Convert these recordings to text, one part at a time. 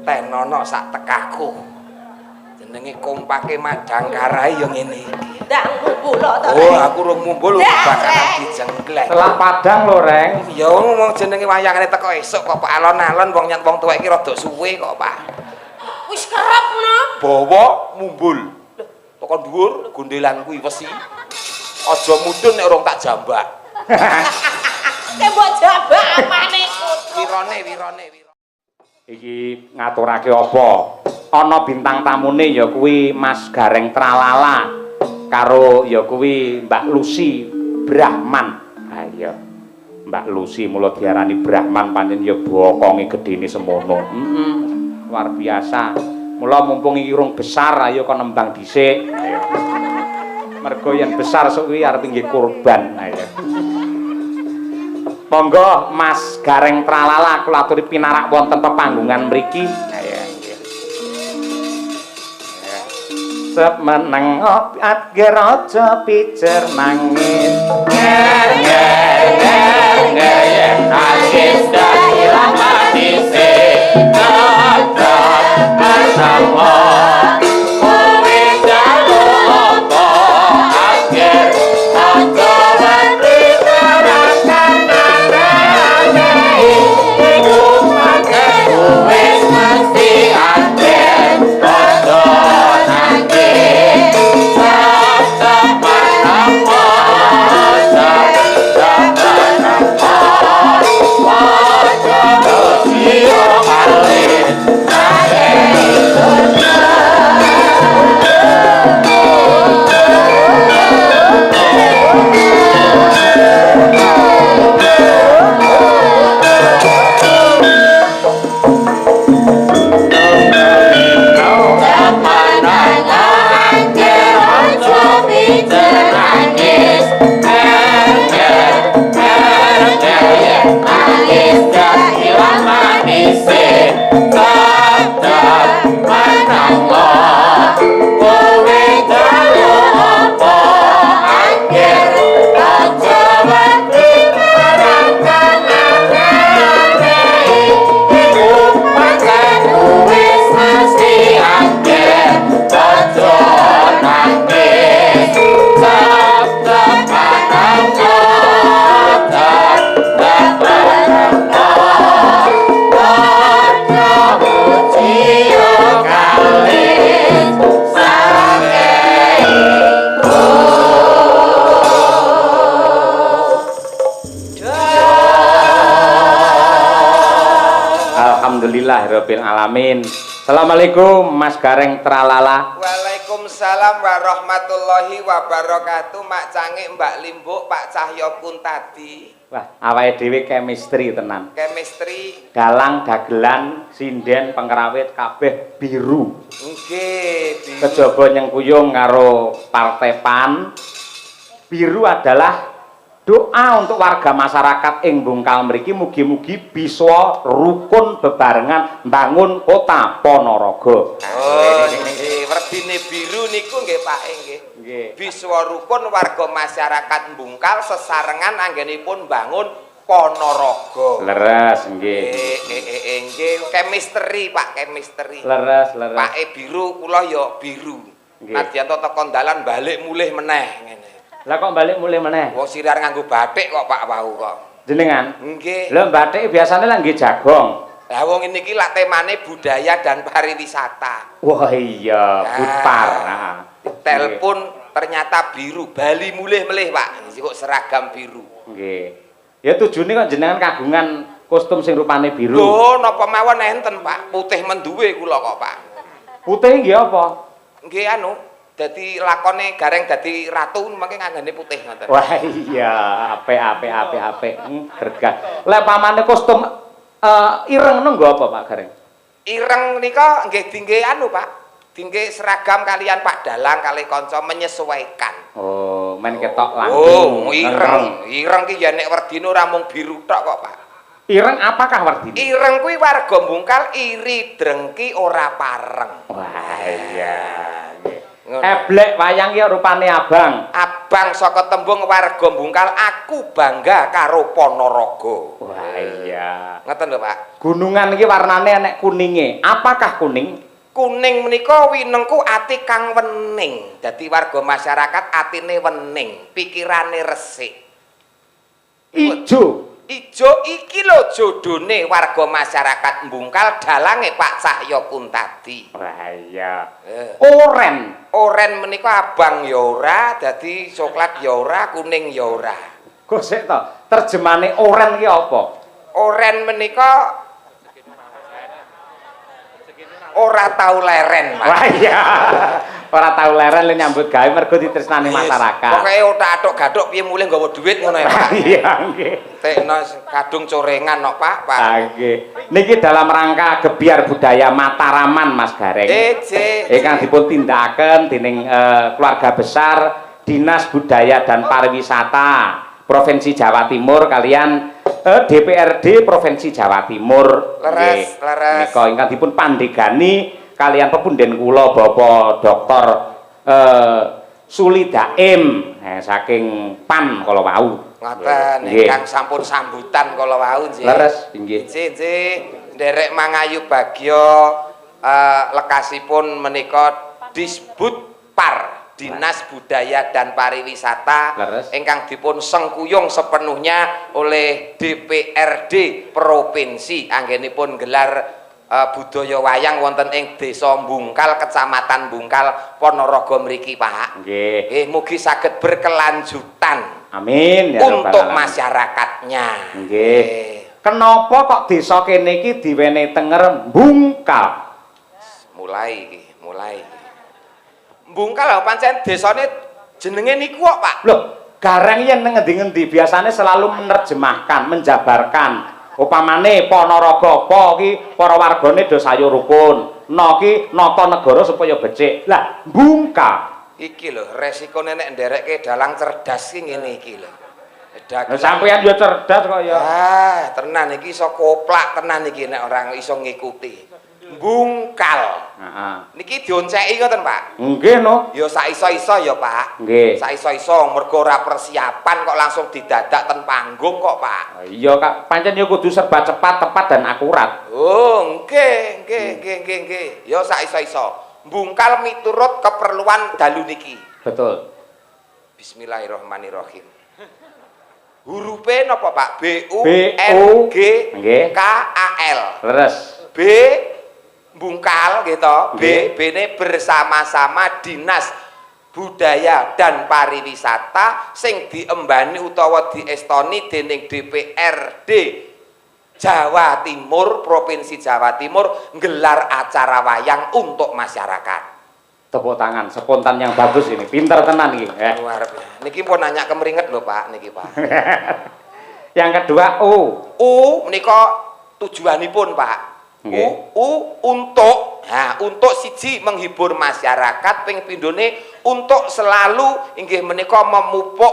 tenono sak tekaku. Jenenge kompake Madangkarai ya ngene iki. Ndak ngumpul to. Oh, aku rung mumbul bakalan dijengglek. Selak Padang lho, Reng. Ya ngomong jenenge wayangane teko esuk kok Pak alon-alon wong nyat wong tuwek iki rada suwe kok, Pak. Wis kerep ngono. Bawa mumbul. Teko dhuwur gondelan kuwi wesi. Aja mudhun nek urung tak jambak. Tembok jambak apane kudu. Wirone. Iki ngaturake apa? Ana bintang tamune ya kuwi Mas Gareng Tralala karo ya kuwi Mbak Lucy Brahman. Ha iya. Mbak Lucy mula diarani Brahman pancen ya bokonge gedene semono. Luar biasa. Mula mumpung iki urung besar ayo kon nembang dhisik. Ayo. Mergo yen besar sok kuwi arep nggih kurban. Ayo. Monggo Mas Gareng Tralala kula aturi pinarak wonten pepanggungan mriki. Ayo nggih. Semeneng obat ger aja pijer nangis. Nger nangis dadi lamatise. Tetep bersama. Kowe jago apa akhir aja wati karakan wis mesti akhir padha nangis Alhamdulillahirabbil alamin. Assalamualaikum Mas Gareng Tralala. Waalaikumsalam warahmatullahi wabarakatuh. Mak Cangik, Mbak Limbuk, Pak Cahyo Kuntadi. Wah, awake dhewe chemistry tenan. Chemistry. Dalang, dagelan, sinden, pengrawit kabeh biru. Nggih, biru. Kejaba nyengkuyung karo Partai PAN. Biru adalah doa untuk warga masyarakat ing Bungkal mriki mugi-mugi bisa rukun bebarengan mbangun kota Ponorogo. Oh, nggih, werdine biru niku nggih Pak nggih. Nggih. Bisa rukun warga masyarakat Bungkal sesarengan anggenipun bangun Ponorogo. Leres nggih. Nggih, chemistry Pak, chemistry. Leres. Pake biru, kula ya biru. Nadyan teko dalan balik mulih meneh ngene. Lah kok balik mulih meneh? Wong sirar nganggo batik kok Pak wau kok. Jenengan? Nggih. Lho batik biasane lah nggih jagong. Lah wong ini iki lak temane budaya dan pariwisata. Wah iya, Budpar. Telepon ternyata biru, Bali mulih melih Pak. Kok seragam biru. Nggih. Ya tujune kok jenengan kagungan kostum sing rupane biru. Lho, napa mawon enten Pak? Putih menduwe kula kok Pak. Putih nggih apa? Nggih anu dadi lakone Gareng dadi ratu mangke nganggane putih ngoten. Wah iya, apik. Gergah. Lek pamane kostum ireng nggo apa Pak Gareng? Ireng nika nggih dingge anu Pak. Dingge seragam kalian Pak Dalang kali kanca menyesuaikan. Oh, men ketok langsung. Oh, ireng. Ireng ki ya nek werdine ora mung biru tok kok Pak. Ireng apakah werdine? Ireng kuwi warga Bungkal iri drengki ora pareng. Wah iya. Eblek wayang ki rupane abang. Abang saka tembung warga Bungkal, aku bangga karo Ponorogo. Wah iya. Ngoten lho, Pak. Gunungan iki warnane enek kuninge. Apakah kuning? Kuning menika winengku ati kang wening. Dadi warga masyarakat atine wening, pikirane resik. Ijo. Ijo iki lho jodone warga masyarakat Bungkal dalange Pak Cahya Kuntadi. Wah iya. Oren. Oren menika abang ya ora, dadi coklat ya ora, kuning ya ora. Kok sik to? Terjemane oren ki apa? Oren menika ora tau leren, Pak. Wah iya. Ora tau leren le nyambut gawe mergo ditresnani masyarakat. Pokoke otak-atok gadok piye mulih nggawa dhuwit ngono ya, Pak. Iya nggih. Tekno kadung corengan kok, Pak. Pak. Nggih. Niki dalam rangka gebiar budaya Mataraman Mas Gareng. Ingkang dipun tindakaken dening keluarga besar Dinas Budaya dan Pariwisata Provinsi Jawa Timur kalian DPRD Provinsi Jawa Timur. Leres. Nika ingkang dipun pandegani kalian pepunden kula Bapak Dr. Suli Daim saking PAN kala wau. Ngoten, ingkang sampun sambutan kala wau nggih. Leres nggih. Nggih, nderek mangayu bagya lekasipun menika Disbud Par Dinas Budaya dan Pariwisata ingkang dipun sengkuyung sepenuhnya oleh DPRD Provinsi anggenipun gelar budaya wayang wonten ing Desa Bungkal, Kecamatan Bungkal, Ponorogo mriki, Pak. Nggih. Nggih, mugi saged berkelanjutan. Amin ya untuk masyarakatnya. Nggih. Kenapa kok desa kene iki diwenehi tenger Bungkal? Mulai iki. Bungkal lho pancen desane jenenge niku kok, Pak. Loh, Gareng yen nang ngendi-ngendi biasane selalu menerjemahkan, menjabarkan. Upamane Ponorogo apa iki para wargane do sayur rukun. No ki nata negara supaya becik. Lah, Bungkal iki lho resikone nek nderekke dalang cerdas ki ngene iki lho. Lah sampeyan yo cerdas kok ya. Ah, tenan iki iso koplak tenan iki nek orang iso ngikuti. Bungkal. Heeh. Niki dionceki ngoten, Pak. Nggih no. Ya sak iso-iso ya, Pak. Nggih. Sak iso-iso mergo ora persiapan kok langsung didadak ten panggung kok, Pak. Iya, Kak. Pancen yo kudu serba cepat, tepat dan akurat. Oh, nggih. Ya sak iso-iso. Bungkal miturut keperluan dalu niki. Betul. Bismillahirrahmanirrahim. Hurufe napa, Pak? B U N G K A L. Leres. B Bungkal gitu. B bene bersama-sama Dinas Budaya dan Pariwisata sing diembani utawa diestoni dening DPRD Jawa Timur, Provinsi Jawa Timur nggelar acara wayang untuk masyarakat. Tepuk tangan, spontan yang bagus ini. Pinter tenan iki. Luar biasa. Niki pun nanya kemeringet lho, Pak, niki, Pak. Yang kedua U. U menika tujuanipun, Pak. Untuk siji menghibur masyarakat, ping pindhone untuk selalu inggih menika memupuk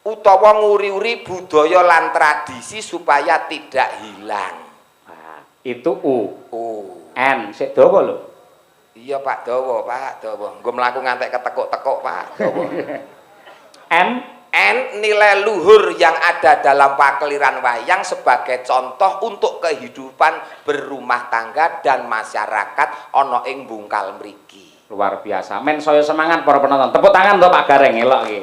utawa nguri-uri budaya lan tradisi supaya tidak hilang. Nah, itu U. N sik dawa lho. Iya, Pak, dawa, Pak, dawa. Nggo mlaku ngantek ketekuk-tekuk, Pak, dawa. N nilai luhur yang ada dalam pakeliran wayang sebagai contoh untuk kehidupan berumah tangga dan masyarakat ana ing Bungkal mriki. Luar biasa. Men saya semangat para penonton. Tepuk tangan to Pak Gareng elok iki.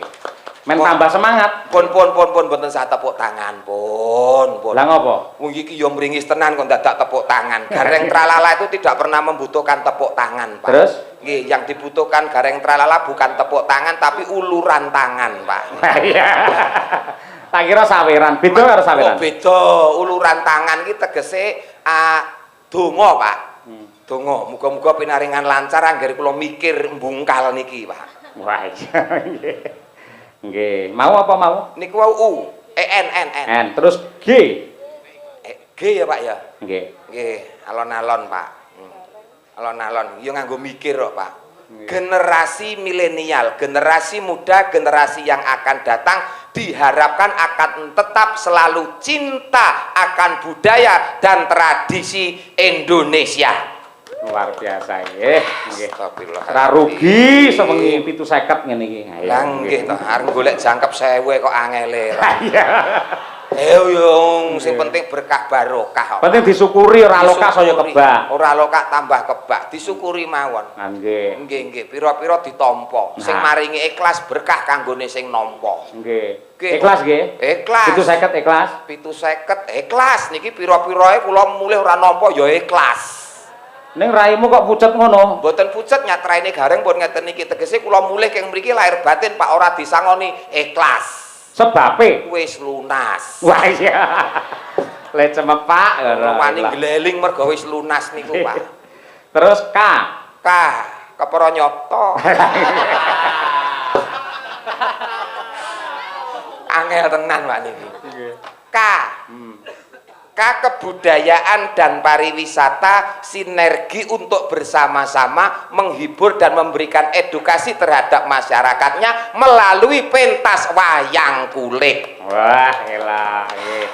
Men tambah semangat. Pun mboten sak tepuk tangan, pun. Lah ngopo? Wong iki yo mringis tenan kok dadak tepuk tangan. Gareng Tralala itu tidak pernah membutuhkan tepuk tangan, Pak. Terus? Nggih, yang dibutuhkan Gareng Tralala bukan tepuk tangan tapi uluran tangan, Pak. Iya. Tak kira saweran. Beda karo saweran. Oh, beda. Uluran tangan iki tegese donga, Pak. Donga, muga-muga pinaringan lancar anggere kula mikir Bungkal niki, Pak. Wah, iya. Nggih, mau apa mau? Niku U, N. Terus G. G ya, Pak ya? Nggih. Nggih, alon-alon, Pak. Alon-alon, yo nganggo mikir kok, Pak. Generasi milenial, generasi muda, generasi yang akan datang diharapkan akan tetap selalu cinta akan budaya dan tradisi Indonesia. Luar biasa nggih. Nggih. Astagfirullah. Ora rugi sewengi 750 ngene iki. Lah nggih to, arep golek jangkep 1000 kok angele. Iya. Yo sing penting berkah barokah. Penting disyukuri ora lokak saya kebak. Ora lokak tambah kebak, disyukuri mawon. Nggih. Nggih, pira-pira ditampa. Sing maringi ikhlas berkah kanggone sing nampa. Nggih. Ikhlas nggih? Ikhlas. 750 ikhlas. 750 ikhlas niki pira-pirae kula mulih ora nampa ya ikhlas. Ning raimu kok pucet ngono? Mboten pucet nyatraine gareng pun ngeten iki tegese kula mulih keng mriki lahir batin Pak ora disangoni ikhlas. Sebabe Wis lunas. wah iya. Le cemepak ngono. Wani gleling mergo wis lunas niku, Pak. Terus K. Kepara nyoto. Angel tenan Pak niki. K. Kebudayaan dan pariwisata sinergi untuk bersama-sama menghibur dan memberikan edukasi terhadap masyarakatnya melalui pentas wayang kulit. Wah, elah nggih.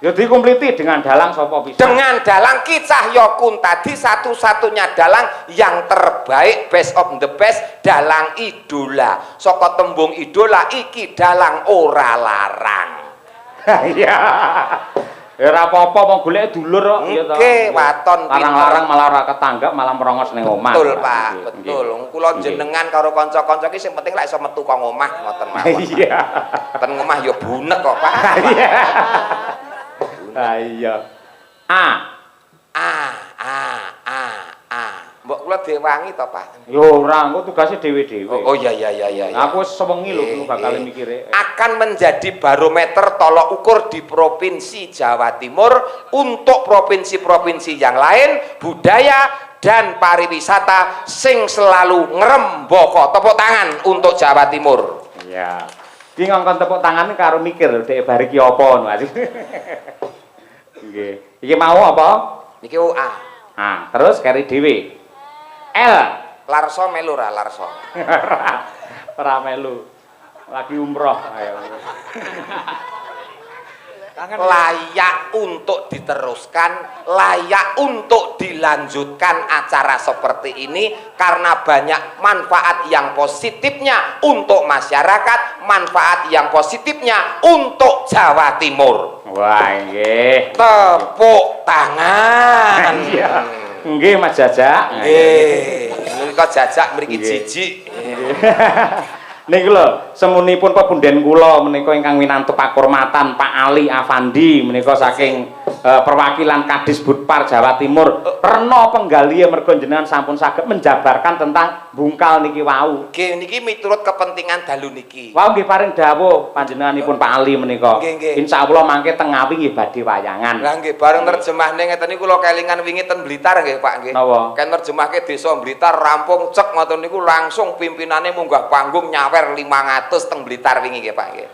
Ya dikompleti dengan dalang sapa bisa? Dengan dalang Ki Cahyo tadi satu-satunya dalang yang terbaik, best of the best, dalang idola. Saka tembung idola iki dalang ora larang. Iya. Ya ora apa-apa wong golek dulur kok ya to. Nggih, waton larang-larang malah ora ketanggap malah merongos ning omah. Betul, Pak, betul. Kula jenengan karo kanca-kanca iki sing penting lek iso metu kok omah ngoten mawon. Iya. Ten omah ya bunek kok, Pak. Iya. Ah iya. A. Mbok kula diwangi to, Pak? Yo ora, engko tugase dhewe-dhewe. Oh iya. Aku wis sewengi lho kuwi bakal mikire. Akan menjadi barometer tolok ukur di Provinsi Jawa Timur untuk provinsi-provinsi yang lain, budaya dan pariwisata sing selalu ngrembaka. Tepuk tangan untuk Jawa Timur. Iya. Ki ngongkon tepuk tangan karo mikir dhek bar iki apa ngono. Nggih. Iki mau apa? Niki A. Terus kari dhewe. L. Larso melu ra Larso. Ora melu. Lagi umroh ayo. Layak untuk diteruskan, layak untuk dilanjutkan acara seperti ini karena banyak manfaat yang positifnya untuk masyarakat, manfaat yang positifnya untuk Jawa Timur. Wah, nggih. Tepuk tangan. Iya. Nggih, Mas Jajak. Nggih. Menika Jajak mriki jijik. Niki lho, semunipun pepunden kula menika ingkang winantu pakurmatan Pak Ali Afandi menika saking perwakilan Kadis Budpar Jawa Timur. Rena penggalihe mergo jenengan sampun saged menjabarkan tentang bungkal niki wau. Nggih, niki miturut kepentingan dalu niki. Wau nggih paring dawuh panjenenganipun Pak Ali menika. Insyaallah mangke teng Ngawi nggih badhe wayangan. Lah nggih, bareng terjemahne ngeten niku kula kelingan wingi ten Blitar nggih, Pak nggih. Kan nerjemahke desa Blitar rampung cek ngoten niku langsung pimpinane munggah panggung nyawer 500 teng Blitar wingi nggih, Pak nggih.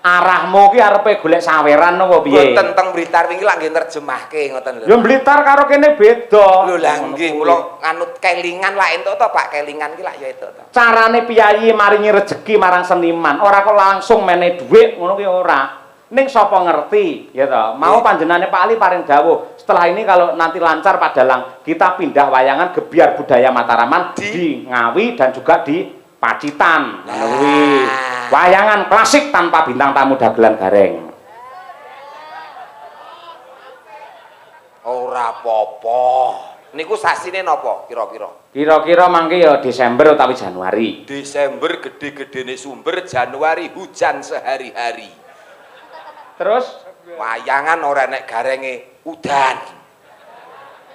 Arahmu ki arepe golek saweran napa piye? Mboten teng Blitar wingi lak nggih nerjemahke ngoten lho. Ya Blitar karo kene beda. Lho lah nggih, kula nganut kelingan lak entuk to Pak, kelingan ki lak ya entuk to. Carane piyayi maringi rejeki marang seniman, ora kok langsung mene dhuwit ngono ki ora. Ning sapa ngerti, ya toh. Mau panjenengane Pak Ali paring dawuh. Setelah ini kalau nanti lancar Pak Dalang, kita pindah wayangan Gebiar Budaya Mataraman di Ngawi dan juga di Pacitan. Wayangan klasik tanpa bintang tamu dagelan gareng. Ora apa-apa. Niku sasine napa kira-kira? Kira-kira mangke ya Desember utawi Januari. Desember gede-gedene sumber, Januari hujan sehari-hari. Terus wayangan ora nek garenge udan.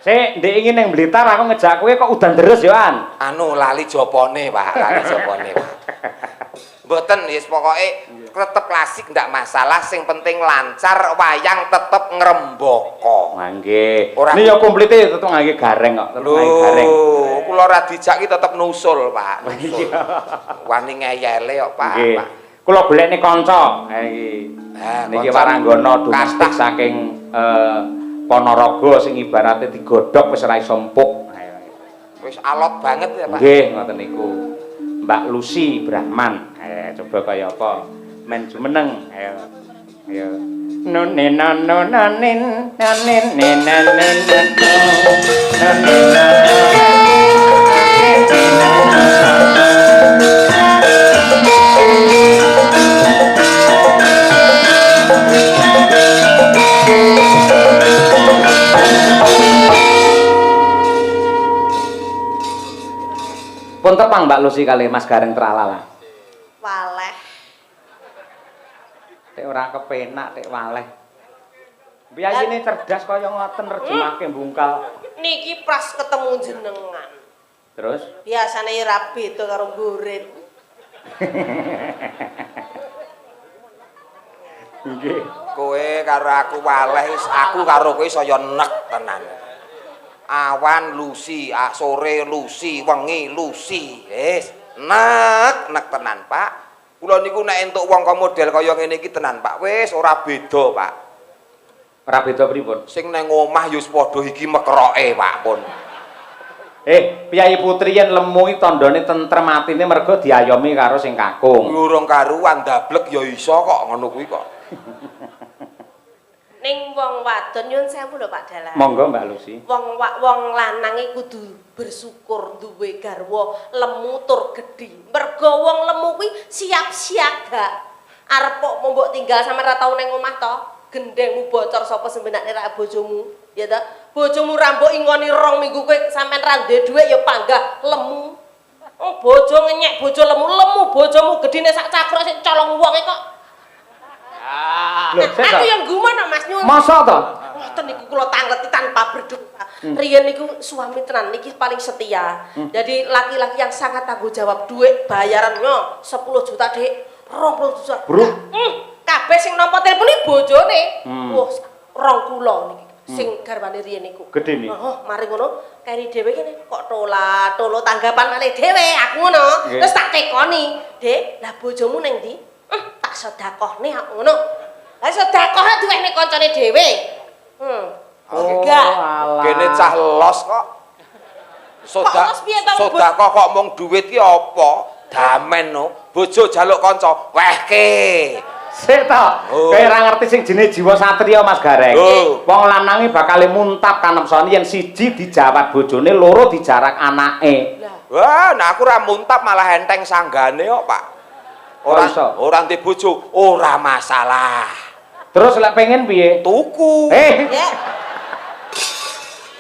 Sik, ndek iki ning Blitar aku ngejak kowe kok udan deres ya, An? Anu lali jopone, Pak, lali jopone, Pak. Mboten wis pokoke tetep klasik ndak masalah, sing penting lancar, wayang tetep ngrembaka. Nggih. Ini ya komplite tetep ngangge gareng kok, tetep ngangge gareng. Kula ora dijak ki tetep nusul, Pak. Nusul. Wani ngeyele kok, Pak. Kula golekne kanca. Ha iki. Niki Waranggana domestik saking Ponorogo sing ibarate digodhog wis ora iso empuk. Wis alot banget ya, Pak. Nggih, ngoten niku. Mbak Lucy Brahman. Coba kaya apa? Men jumeneng. Ayo. Ayo. Nunin nonin nanin nenanen pun tepang Mbak Lucy kali Mas Gareng Tralala. Waleh. Tek ora kepenak tek waleh. Piyayine cerdas kaya ngoten nerjemahke mbungkal. Niki pras ketemu jenengan. Terus Biasane ora beda karo goreng. nggih. Kowe karo aku waleh, aku karo kowe saya nek tenan. Awan lusi, sore lusi, wengi lusi. Wis, nek tenan, Pak. Kula niku nek entuk wong model kaya ngene iki tenan, Pak. Wis ora beda, Pak. Ora beda pripun? Sing nang omah ya wis padha iki mekroke, Pak, pun. Piyai Putri yen lemu iki tandane tentrem atine mergo diayomi karo sing kakung. Urung karuan dablek ya iso kok ngono kuwi kok. Ning wong wadon nyun sewu lho Pak Dalang. Monggo Mbak Lucy. Wong lanang kudu bersyukur duwe garwa lemu tur gedhi. Mergo wong lemu kuwi siap siaga. Arep kok mbok tinggal sampe ra tau ning omah to, gendengmu bocor sapa sembenake rak bojomu, ya ta? Bojomu ra mbok ingoni 2 minggu kowe sampean ra duwe dhuwit ya panggah lemu. Bojo ngenyek bojo lemu bojomu gedine sak cakruk sing colong wonge kok. Aku yang gumun Mas nyun. Masa to? Ngoten niku kula tangleti tanpa berdosa. Riyen niku suami tenan niki paling setia. Jadi laki-laki yang sangat tanggung jawab, duit bayarannya 10 juta Dik, 20 juta. Bro. Kabeh sing nampa telepon iki bojone. Wah, 2 kula niki. Sing garwane riyen niku. Gedhe niki. Heeh, mari ngono keri dhewe kene kok tolo tanggapan malih dhewe aku ngono. Terus tak tekoni, "Dik, lah bojomu ning ndi?" Tak sedekahne aku ngono. Lah sedekah diwehne kancane dhewe. Enggak. Kene cah los kok. Sedekah kok mung dhuwit ki apa? Damen no. Bojo jaluk kanca, wehke. Sik to. Kowe ora ngerti sing jenenge jiwa satriya Mas Gareng. Wong lanange bakal muntap kanemsoni yen siji dijawab bojone, loro dijarak anake. Wah, nah aku ora muntap malah enteng sanggane kok, Pak. Ora ndek bojo, ora masalah. Terus lek pengen piye? Tuku.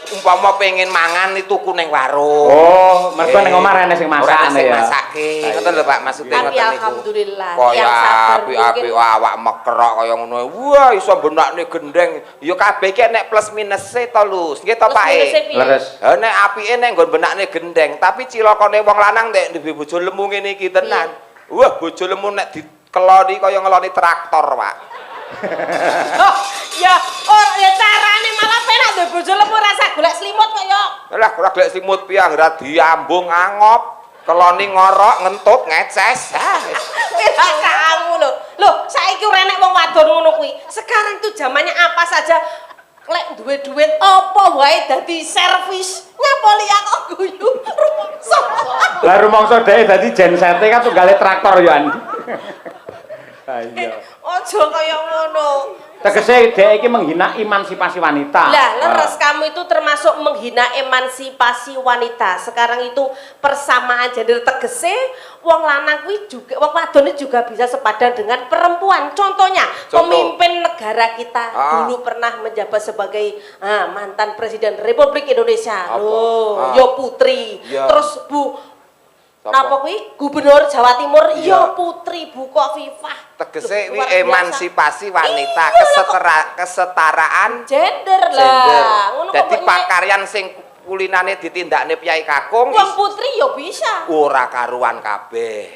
Umpama pengen mangan itu tuku ning warung. Oh, mergo ning omah rene sing masakne ya. Masake. Ngoten lho Pak, maksudnya ngoten niku. Alhamdulillah. Kaya apik-apik awak mekrok kaya ngono. Wah, iso benakne gendeng. Ya kabeh iki nek plus minuse to lho. Nggih to Pak. Leres. Ha nek apike nek nggon benakne gendeng, tapi cilakane wong lanang nek duwe bojo lemu ngene iki tenan. Wah, bojo lemu nek dikeloni kaya ngeloni traktor, Pak. Ya, ya carane malah penak duwe bojo lemu rasa golek selimut kok ya. Lah, ora golek selimut piye anggere diambung angop, keloni ngorok, ngentut, ngeces. Kamu lho. Loh, saiki ora enek wong wadon ngono kuwi. Sekarang itu zamannya apa saja lek duwe duit apa wae dadi servis. Ngapoli aku guyu rumangsa. Lah rumangsa dhek dadi jensete kan tunggale traktor yo Andi. Ayo. Aja kaya ngono. Tegese dhek iki menghina emansipasi wanita. Lah, leres kamu itu termasuk menghina emansipasi wanita. Sekarang itu persamaan gender tegese wong lanang kuwi juga wong wadon juga bisa sepadan dengan perempuan. Contohnya, pemimpin negara kita dulu pernah menjabat sebagai mantan Presiden Republik Indonesia. Loh, yo Putri. Terus Bu napa kuwi Gubernur Jawa Timur ya Putri Bu Khofifah. Tegese kuwi emansipasi wanita, kesetaraan gender lah. Ngono kok. Dadi pakaryan sing kulinane ditindakne piyai kakung wong putri ya bisa. Ora karuan kabeh.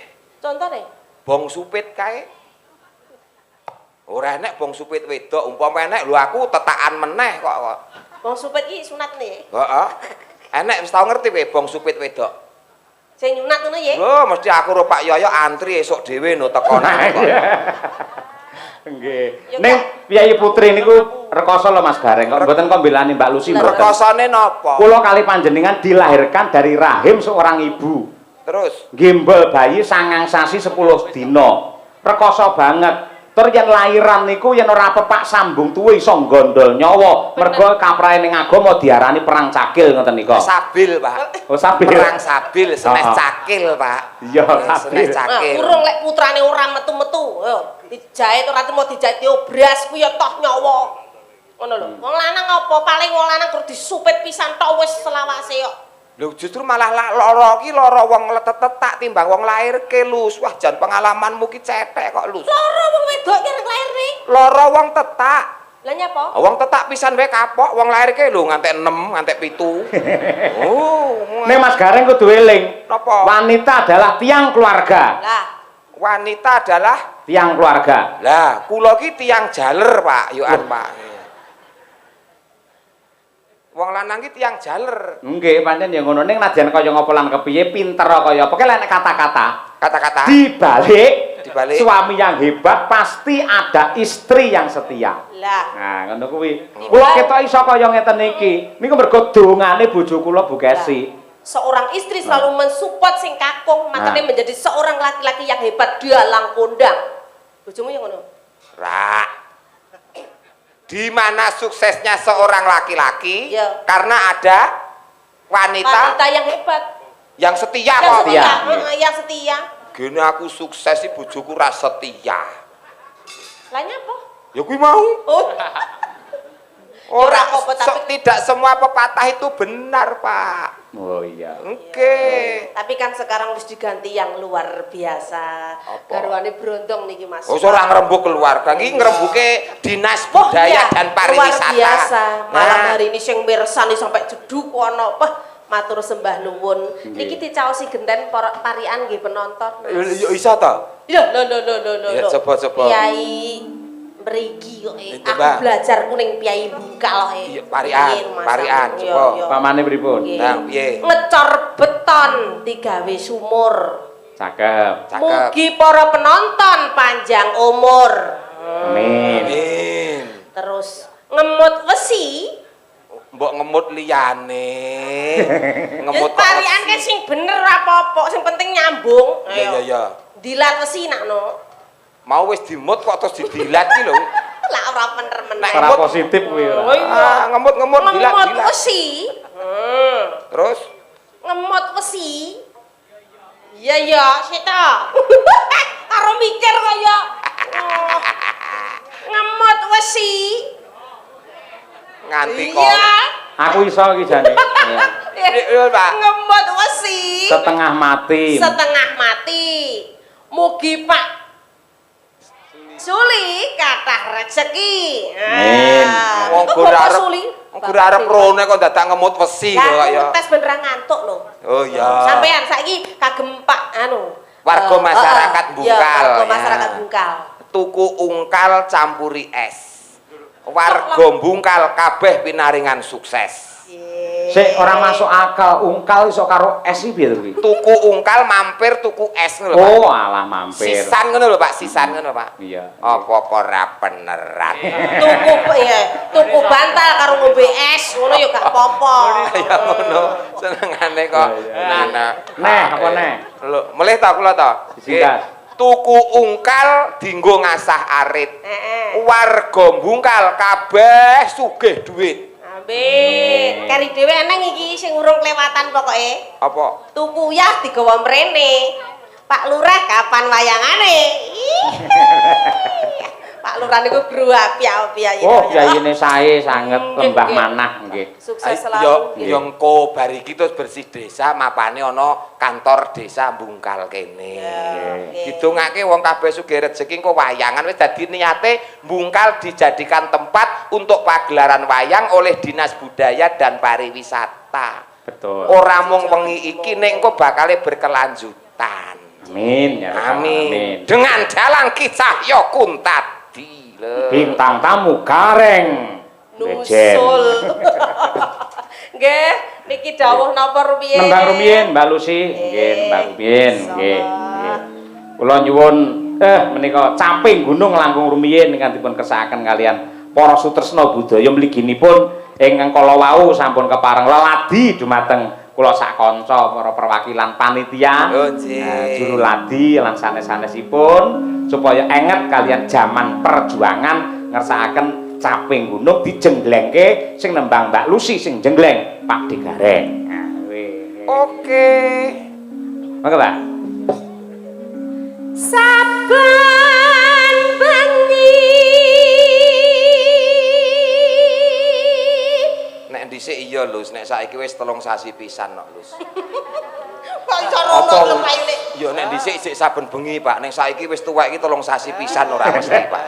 Contone? Bong supit kae. Ora enek bong supit wedok, umpama enek lho aku tetakan meneh kok. Bong supit iki sunat nih. Heeh. Enek wis tau ngerti kowe bong supit wedok. Sing nyunat ngono ya. Lho, mesti aku karo Pak Yoyo antri esuk dhewe no tekone kok. Nggih. Ning Piyai Putri niku rekoso lho Mas Gareng, kok mboten kok mbelani Mbak Lucy mboten. Rekosane napa? Kula kali panjenengan dilahirkan dari rahim seorang ibu. Terus Gembel bayi 9 sasi 10 dina. Rekoso banget. Tur yen lairan niku yen ora pepak sambung tuwe iso gondol nyawa. Mergo kaprahe ning agama diarani perang cakil ngoten nika. Sabil, Pak. Oh, sabil. Perang sabil, senes cakil, Pak. Iya, sabil. Senes cakil. Urung lek putrane ora metu-metu. Yo, dijahit ora mau dijahit obras kuwi ya toh nyawa. Ngono lho. Wong lanang apa paling wong lanang kudu disupit pisan tok wis selawase kok. Lho justru malah lara ki lara wong letet-tetak timbang wong lairke Lus. Wah, jan pengalamanmu ki cetek kok Lus. Lara wong wedok ki arep lairne. Lara wong tetak. Lah nyapa? Wong tetak pisan wae kapok, wong lairke lho ngantek 6, ngantek 7. Oh, Nek Mas Gareng kudu eling. Napa? Wanita adalah tiang keluarga. Lah, wanita adalah Tiang keluarga. lah, kula ki tiang jaler, Pak. Yoan, Pak. Wong lanang ki tiang jaler. Nggih, pancen ya ngono ning nadyan kaya ngapa lan kepiye pinter kaya apa lek kata-kata. Kata-kata Dibalik dibalik suami yang hebat pasti ada istri yang setia. lah. Nah, ngono kuwi. Kula ketok iso kaya ngeten iki. Niku mergo dongane bojo kula Bu Kesi. Seorang istri selalu mensupport sing kakung, makanya menjadi seorang laki-laki yang hebat dalang kondang. Bojomu yang ngono. Ra. Di mana suksesnya seorang laki-laki? Ya. Karena ada wanita yang hebat. yang setia Yang kok. setia, Setia. yang setia. Gini aku sukses sih bojoku ra setia. Lah nyapa? Ya kuwi mau. Oh. Ora apa-apa, tapi- tidak semua pepatah itu benar, Pak. Oh iya. Oke. Tapi kan sekarang harus diganti yang luar biasa. Apa? Garwane brondong niki Mas. Oh, ora ngrembug keluarga. Iki ngrembuke Dinas Budaya dan Pariwisata. Luar biasa. Malam Nah, hari ini sing mirsani sampai jeduk ana apa matur sembah nuwun. Niki dicaosi genten parian nggih penonton. Mas. yo iso to? Ya, lho. Ya, coba. Kiai mrigi kok. Coba. Aku belajar kuning Piai Bungkal Iya, parian, coba. Pamane pripun? Nah, piye? Ngecor beton digawe sumur. Cakep. Cakep. Mugi para penonton panjang umur. Amin. Amin. Terus ngemut wesi. Mbok ngemut liyane. Ngemut Ya parian kan sing bener apa-apa, sing penting nyambung. Ayo. Ya. Dilat wesi nakno. Mau wis dimut kok terus didilat ki lho. Lah ora bener meneh. Ora positif kuwi ora. Oh iya. Ngemut-ngemut Ngemut dilat. wesi. Terus Ngemut wesi. Iya, sita. Karo mikir kaya ngemut wesi. nganti kok. Iya. Aku iso iki jane. Iya, Pak. Ngemut wesi. Setengah mati. Setengah mati. Mugi Pak Suli kathah rezeki. Amin. Wong Itu gur Bapak arep Suli. gur arep rone kok dadak ngemut wesi lho kok ya. Tes beneran ngantuk lho. Oh iya. Sampean saiki kagem Pak anu. Warga masyarakat Iya, Bungkal. warga Ya. masyarakat Bungkal. Tuku ungkal campuri es. Warga Bungkal kabeh pinaringan sukses. Sik ora masuk akal ungkal iso karo es iki piye to kuwi? Tuku ungkal mampir tuku es ngono lho, Pak. Oh, alah mampir. Sisan ngono lho, Pak, sisan ngono, Pak. Iya. Apa ora beneran? Tuku bantal karo ngombe es ngono ya gak apa-apa. Ya ngono, senengane kok. Nana. Neh, apa neh? Lho, mulih ta kula ta? Disingkat. Tuku ungkal dinggo ngasah arit. Heeh. Warga Bungkal kabeh sugih dhuwit. Ambek kari dhewe eneng iki sing urung kelewatan pokoke. Apa? Tuku yah digawa mrene. Pak Lurah kapan wayangane? Ih. Pak Lurah niku guru api-api ya. Oh, yayine sae sanget Nggih, lembah nggih. manah nggih. Sukses Yo selalu. yo engko bar iki terus bersih desa mapane ana kantor desa Bungkal kene. Nggih. Didongake wong kabeh sugih rezeki engko wayangan wis dadi niate Bungkal dijadikan tempat untuk pagelaran wayang oleh Dinas Budaya dan Pariwisata. Betul. Ora mung wengi iki nek engko bakale berkelanjutan. Amin ya. Rabbal Amin. Alamin. Dengan dalang Cahya Kuntadi. Lho. Bintang tamu Gareng. Bejen. Nusul. Nggih, niki dawuh napa rumiyin? Nembang rumiyin Mbak Lucy. Nggih, nembang rumiyin. Nggih. Nggih. Kula nyuwun menika caping gunung langkung rumiyin ingkang dipun kersakaken kalian para sutresna budaya mliginipun ingkang kala wau sampun kepareng leladi dumateng kula sak kanca para perwakilan panitia Oh nggih. juru ladi lan sanes-sanesipun supaya enget kalian zaman perjuangan ngersakaken caping gunung dijenglengke sing nembang Mbak Lucy sing jengleng Pak Degareng. Nah, oke. Monggo, Pak. Saben bengi Nek dhisik iya Lus, nek saiki wis 3 sasi pisan kok Lus. kok iso rono lho payune. Ya nek dhisik sik saben bengi Pak, nek saiki wis tuwek iki 3 sasi pisan ora mesti Pak.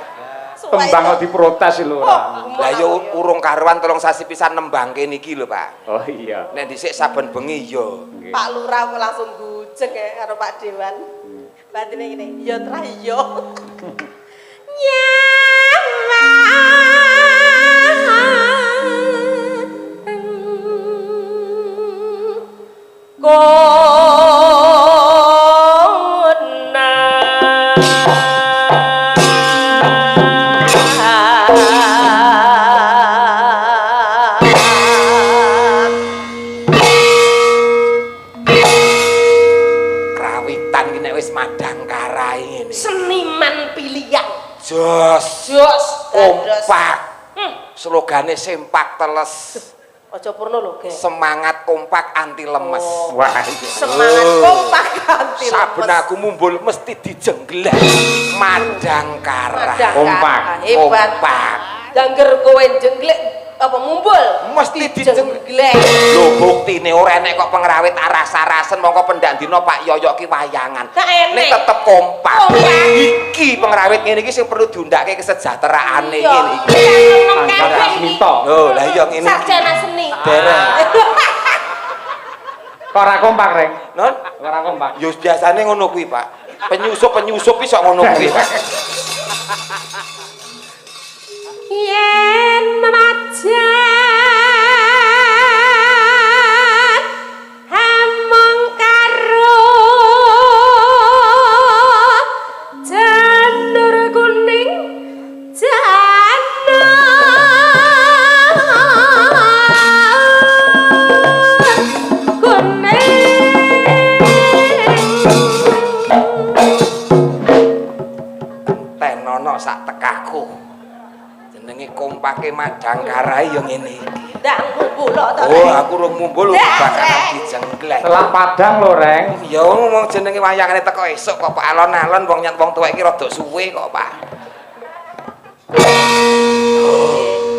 Tembang kok diprotes lho ora. Lah ya urung karuan 3 sasi pisan nembangke niki lho Pak. Oh iya. Nek dhisik saben bengi ya. Pak Lurah kok langsung gujeg ya karo Pak Dewan. Batine ngene, ya tra iya. Krawitan iki nek wis madang karai ngene. Seniman pilihan. Jos. Jos. Kompak. Slogane sempak teles. Aja purno lho, Ge. Semangat kompak anti lemes. Wah, iki. Semangat kompak anti Saben aku mumbul mesti dijengglek. Madang karai. Kompak. Hebat. Kompak. Dangger kowe jengglek apa mumbul Mesti dijengglek. jengglek. Lho buktine ora enek kok pengrawit aras-arasen mongko pendak dina Pak Yoyo ki wayangan. Gak enek. Nek tetep kompak. Kompak. Iki pengrawit ngene iki sing perlu diundhake kesejahteraane Iya. ngene iki. Angkara Asmita. Oh, lah iya ngene. Sarjana seni. Dereng. Kok ora kompak, Reng? Non, Kok ora kompak. yo biasane ngono kuwi, Pak. Penyusup iso ngono kuwi, Pak. Yen memajan hamong karo janur kuning janur kuning Tenono sak tekaku. Jenenge kompake madang karai yo ngene iki. ndang kumpul to. Oh, aku rung mumbul bakalan dijengglek. Selah Padang lho, Reng. Ya wong jenenge wayangane teko esuk kok Pak alon-alon wong nyat wong tuwek iki rada suwe kok, Pak.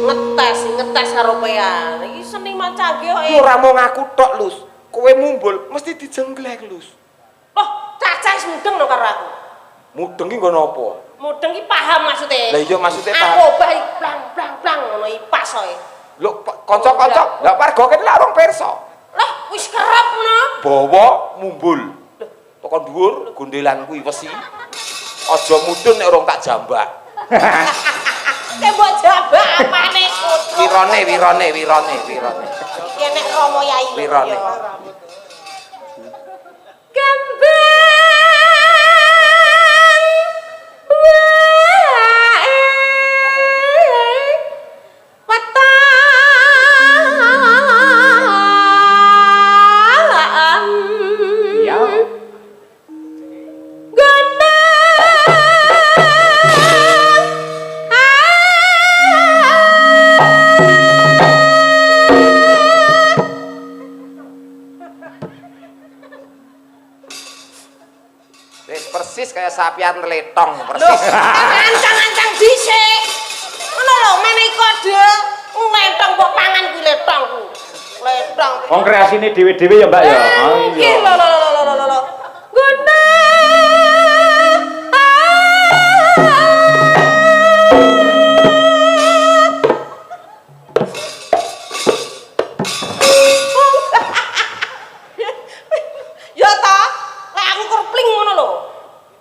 Ngetes karo pean. Iki seniman canggih kok. Ora mung aku tok, Lus. Kowe mumbul mesti dijengglek, Lus. Loh, cacah mudeng lho karo aku. Mudeng iki nggon apa? Mudeng iki paham maksudnya. Lah iya maksudnya Aku paham. obah blang ngono iki pas koe. Lho kanca-kanca, lah warga kene lak rong pirsa. Lah wis kerep ngono. Bawa mumbul. Teko dhuwur gondelan kuwi wesi. Aja mudhun nek urung tak jambak. Tembok jabak apane kudu. Wirone. Iki nek Rama Yai. Wirone. Ya. Persis kayak sapian letong persis. Ancang-ancang dhisik. Ngono lho menehi kode. Letong kok pangan kuwi letong ku. Letong. Wong kreasine dhewe-dhewe ya, Mbak ya. Oh Iki iya. lho. Guna. Ya ta, lek aku kerpling ngono lho.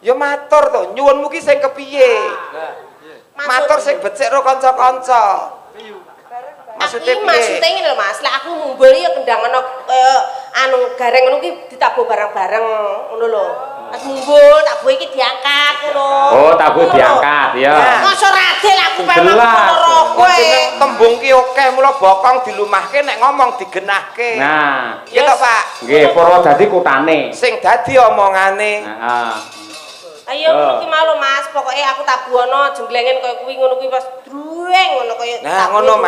Ya matur to, nyuwunmu ki sing kepiye? Matur sing becik karo kanca-kanca. Maksudnya piye? Maksudnya ngene lho Mas, lek aku mumbul ya kendang ana anu gareng ngono ki ditabuh bareng-bareng ngono lho. Pas mumbul tabuh iki diangkat ngono. Oh, tabuh diangkat ya. Masa radel aku aku memang ponorogo jeneng tembung ki oke mula bokong dilumahke nek ngomong digenahke. Nah, gitu Pak. nggih para dadi kutane. Sing dadi omongane. Heeh. Ayo ngono ki mau lho Mas, pokoke aku tabuhono jenglengen koyo kuwi ngono kuwi pas drueng ngono koyo. Nah, ngono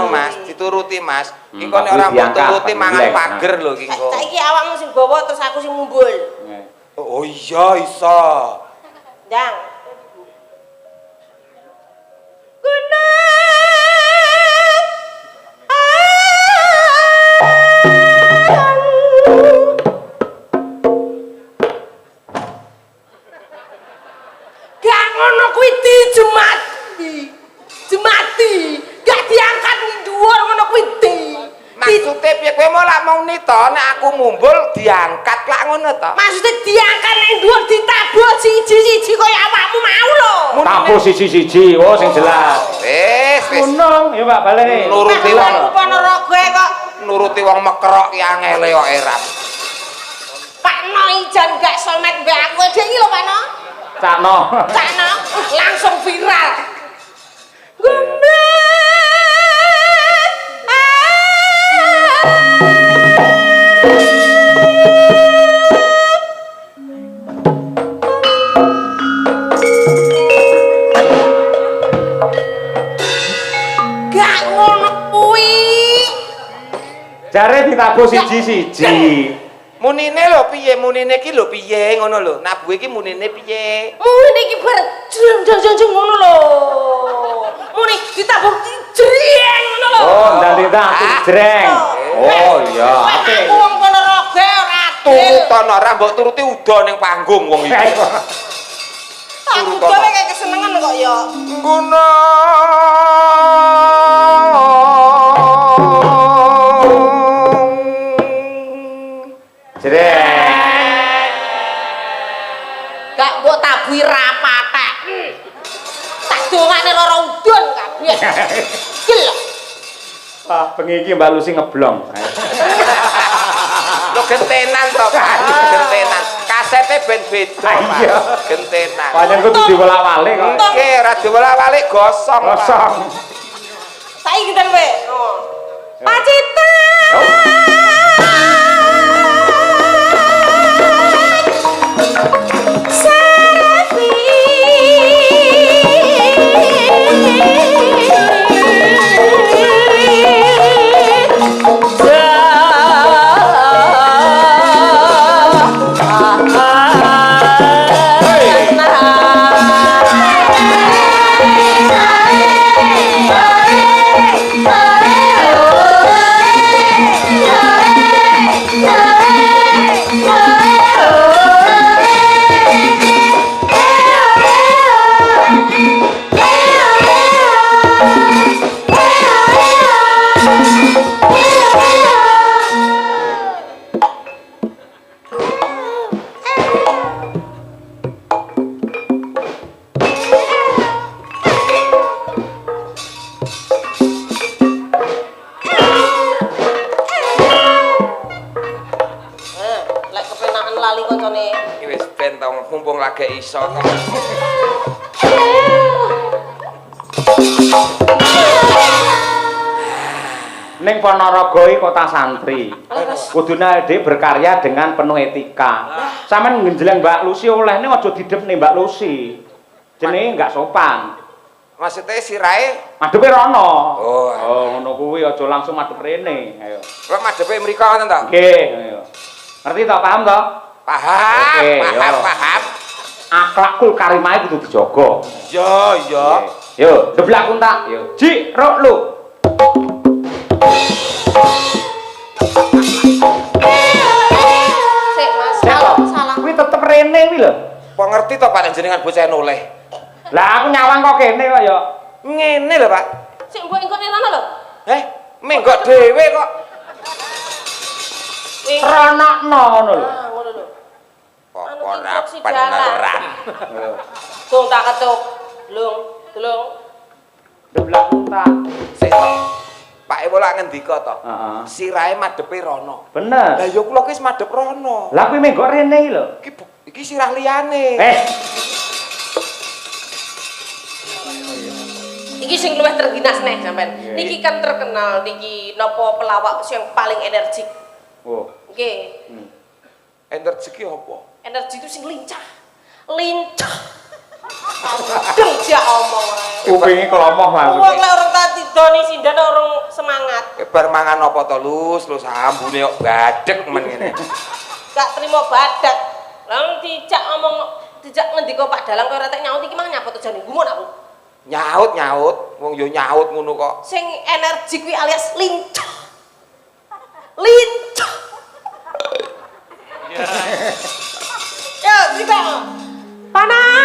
Mas, dituruti Mas. Iki kok nek ora mbok turuti mangan pager lho iki kok. Saiki awakmu sing bawa terus aku sing mumbul. Oh iya iso. Ndang. Gak ngono kuwi jemati. Gak diangkat dhuwur ngono kuwi di. Maksude piye kowe mau nito nek aku mumbul diangkat lak ngono to. Maksudnya diangkat ning dhuwur ditabuh siji-siji kaya awakmu mau lho. Tabuh siji-siji, oh sing jelas. Wis. Gunung, ya Pak balene. Nuruti wong Ponorogo kok. Nuruti wong mekrok ki angele kok erat. Pak No ijan gak somet mbak aku dek iki lho Pak No. Cakno. Cakno langsung viral. Gak ngono kuwi. Jare ditabuh siji-siji. Munine lho piye? Munine ki lho piye ngono lho. Nabuhe ki munine piye? Mune iki bar jeng ngono lho. Mune ditabur jreng ngono lho. Oh, ndang jreng. Oh iya, apik. Aku wong Ponorogo ora Turutan ora mbok turuti uda ning panggung wong iki. Aku dhewe kayak kesenengan kok ya. Guna jreng. Gak mbok tabuhi rapatek. Tak dongane lara udun kabeh. Iki lho. Ah, bengi iki Mbak Lucy ngeblong. lo gentenan to Pak, gentenan. Kasete ben beda Pak. Iya. Gentenan. Pancen kudu diwolak-walik kok. Oke, ora diwolak-walik gosong. Pak. Kosong. Saiki geden kowe. Oh. Pak Cita. Mumpung lagi iso Ning Ponorogo iki kota santri. Kudune dhek berkarya dengan penuh etika. Sampeyan ngenjleng Mbak Lucy oleh ning aja didepne Mbak Lucy. Jenenge enggak sopan. Maksudnya sirahe Madhepe rono. Oh, ngono kuwi aja langsung madhep rene. Ayo. Kok madhepe mriko ngoten to? Nggih, ayo. Ngerti to, paham to? Paham, Oke, paham. Akhlakul karimah kudu dijaga. Iya. Yo, deblak untak. Yo, Ji, rok lu. Sik Mas, salah. Kuwi tetep rene kuwi lho. Kok ngerti to Pak jenengan bocah noleh? Lah aku nyawang kok kene kok ya. Ngene lho Pak. Sik mbok engko rono lho. Menggok dhewe kok. Ranakno ngono lho. Ah, ngono lho. Ora beneran. Tung tak ketuk. Delung. Deblak untak. Sik to. Pak Ewo lak ngendika to. Heeh. Sirahe madhepe rono. Bener. Lah ya kula ki wis madhep rono. Lah kuwi menggok rene iki lho. Iki sirah liyane. Iki sing luwih terginas nih sampean. Niki kan terkenal niki napa pelawak yang paling energik. Oh. Nggih. Energi apa? Energi itu sing lincah. Lincah. Deng dia omong. Kupinge kelomoh maksudnya. Wong lek orang tak tidoni sindan orang semangat. Bar mangan apa to lus ambune kok badhek men ngene. Gak terima badak. Lah dijak omong dijak ngendika Pak Dalang kowe ora tek nyaut iki mang nyapa to jane gumun aku. Nyaut, wong yo nyaut ngono kok. Sing energi kuwi alias lincah. Lincah. Ya, tiba. Panas.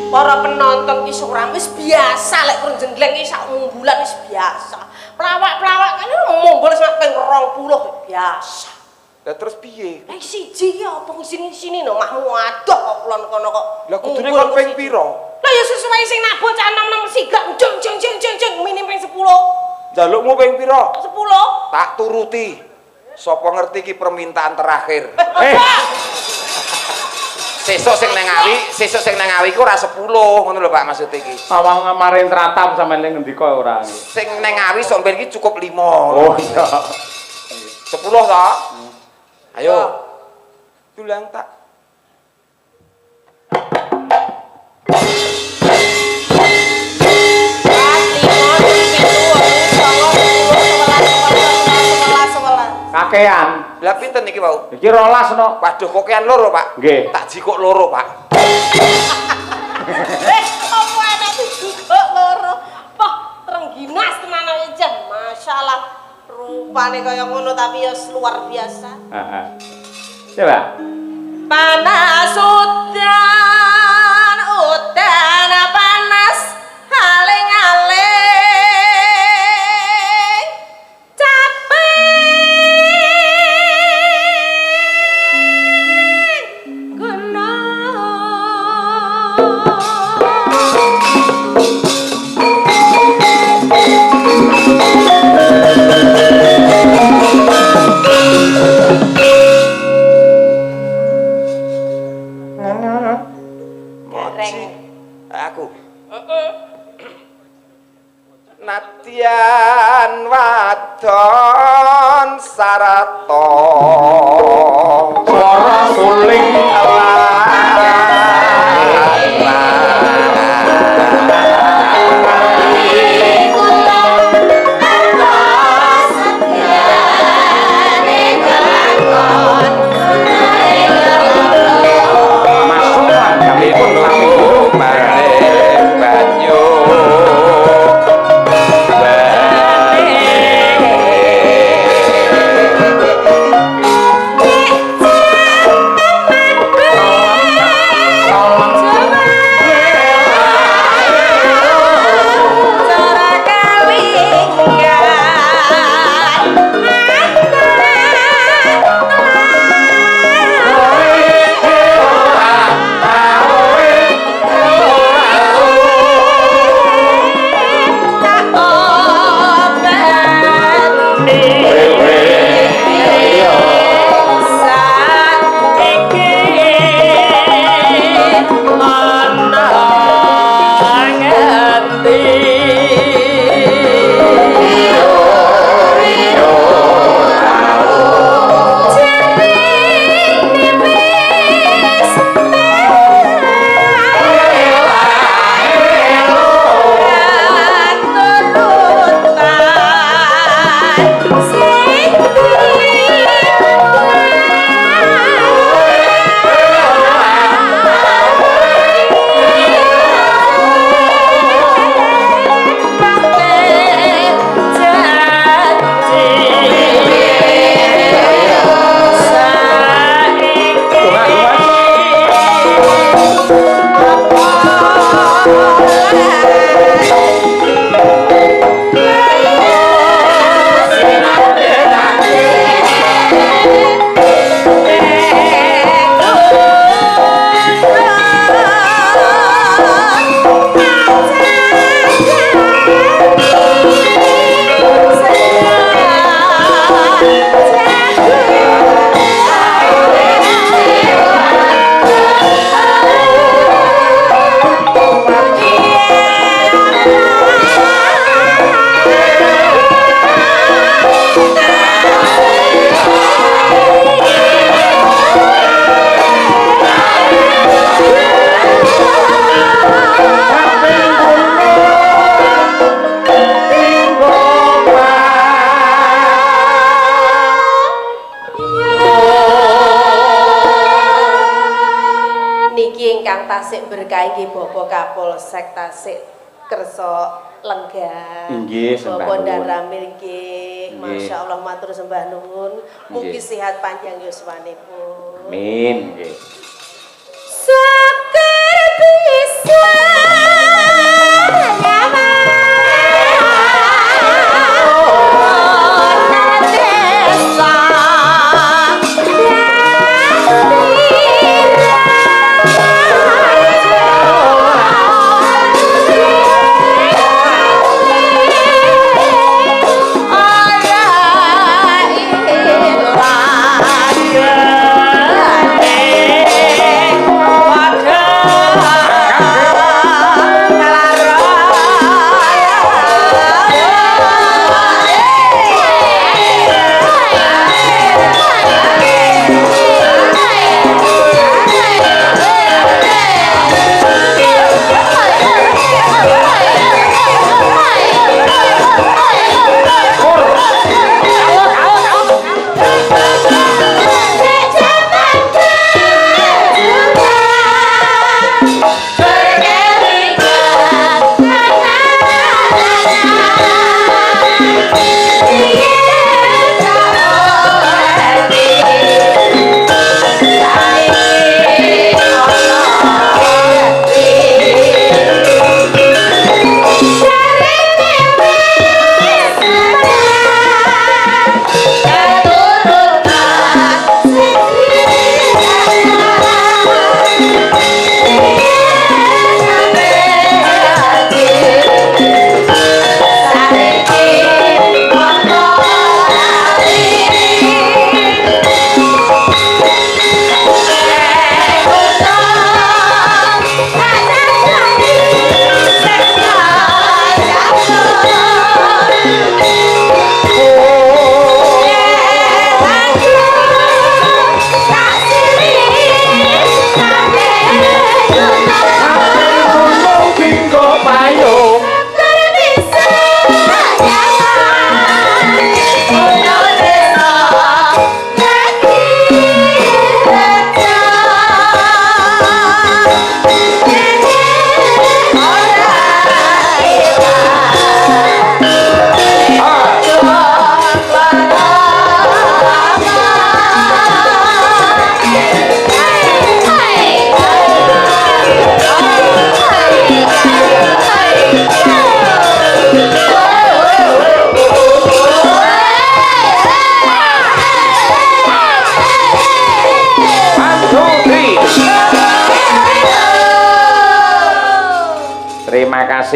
Para penonton ki ora wis biasa lek krenjengleng ki sak mumbulan wis biasa. Pelawak-pelawak kan mumbul sak ping 20 biasa. Lah terus piye? Lah siji ki apa sini no mahmu adoh kok kulon kono kok. Lah kudune kon ping pira? Lah ya sesuai sing nak bocah 6 sigak jeng minim ping 10. Jalukmu ping pira? 10. Tak turuti. Sapa ngerti ki permintaan terakhir. Sesuk sing nang Ngawi ku ora 10 ngono lho Pak maksud iki. Awang maring tratap sampean ning ngendika ora. Sing nang Ngawi sampeyan iki cukup 5. Oh iya. 10 to? Ayo. Tulang tak. Kakean. Lah pinten iki wau? Iki 12 no. Waduh kokean loro, Pak. Nggih. Tak jikuk loro, Pak. Apa ana jikuk loro? Wah, terengginas tenan aja. Masyaallah. Rupane kaya ngono tapi ya luar biasa. Heeh. Coba. Panas udan panas aling-aling capek Aku. Natyan wadon sarata Suara suling ingkang tasik berkah inggih Bapak Kapolsek Tasik kersa lenggah. Inggih, sembah Bapak nuwun. Daramil nggih. Masyaallah matur sembah nuwun. Mugi sehat panjang yuswanipun. Amin nggih. Sakar bisa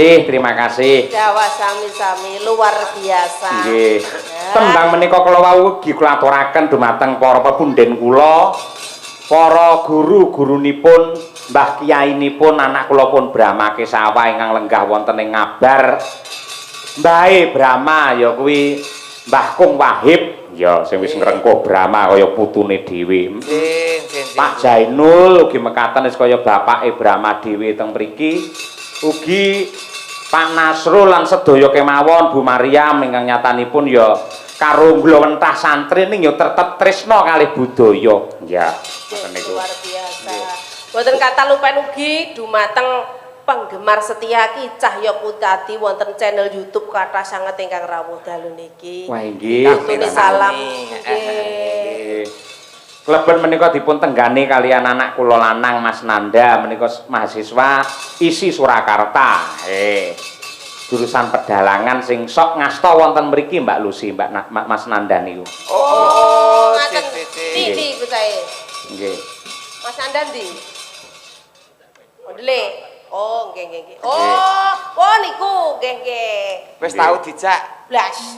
Terima kasih. Jawa sami-sami luar biasa. Nggih. Tembang menika kula wau ugi kula aturaken dumateng para pepunden kula, para guru-gurunipun, Mbah Kiyainipun, anak kula pun Brahma Kesawa ingkang lenggah wonten ing Ngabar. Mbahe Brahma ya kuwi Mbah Kung Wahib, ya sing wis ngrengkuh Brahma kaya putune dhewe. Pak Jainul ugi mekaten wis kaya bapake Brahma dhewe teng mriki. Ugi Pak Nasrul lan sedaya kemawon Bu Maryam ingkang nyatanipun ya karo nglawentah santri ning ya tetep tresna kalih budaya. Ya, ngoten niku. Luar biasa. Boten kata lupen ugi dumateng penggemar setia Ki Cahya Putati wonten channel YouTube kathah sanget ingkang rawuh dalu niki. Wah nggih. Salam nggih. Kleben menika dipun tenggani kalian anak kula lanang Mas Nanda menika mahasiswa isi Surakarta. Jurusan pedalangan sing sok ngasta wonten mriki Mbak Lucy, Mas Nanda niku. Oh, ngaten. Ndi putahe? Nggih. Mas Nanda ndi? Odele. Oh, nggih. Oh, niku nggih. Wis tau dijak. Blas.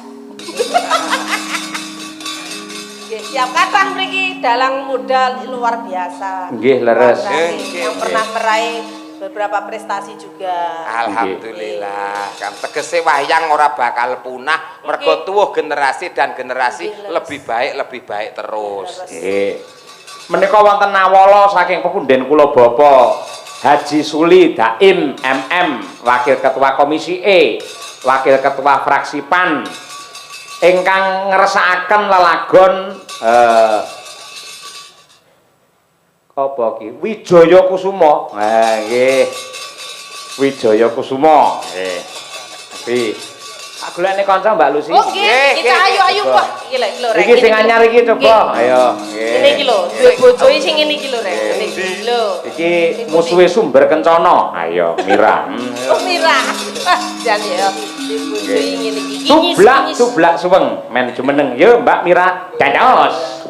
Siap kathah mriki dalang muda luar biasa. Nggih, leres. Yang pernah meraih beberapa prestasi juga. Alhamdulillah. Kan tegese wayang ora bakal punah mergo tuwuh generasi dan generasi lebih baik terus. Nggih. Menika wonten nawala saking pepunden kula Bapak Haji Suli Daim MM, Wakil Ketua Komisi E, Wakil Ketua Fraksi PAN ingkang ngersakaken lelagon Apa ki? Wijaya Kusuma. Ha nggih. Wijaya Kusuma. Nggih. Tapi tak golekne kanca Mbak Lucy. Oh nggih, kita ayu-ayu wah iki lho rek. Iki sing anyar iki coba. Ayo, nggih. Ini iki lho, duwe bojo sing ngene iki lho rek. Ngene iki lho. Iki musuhe sumber kencana. Ayo, Mira. Oh Mira. Wah, jan ya. Bojo ngene iki. Cublak suweng men jumeneng. Yo Mbak Mira, dados.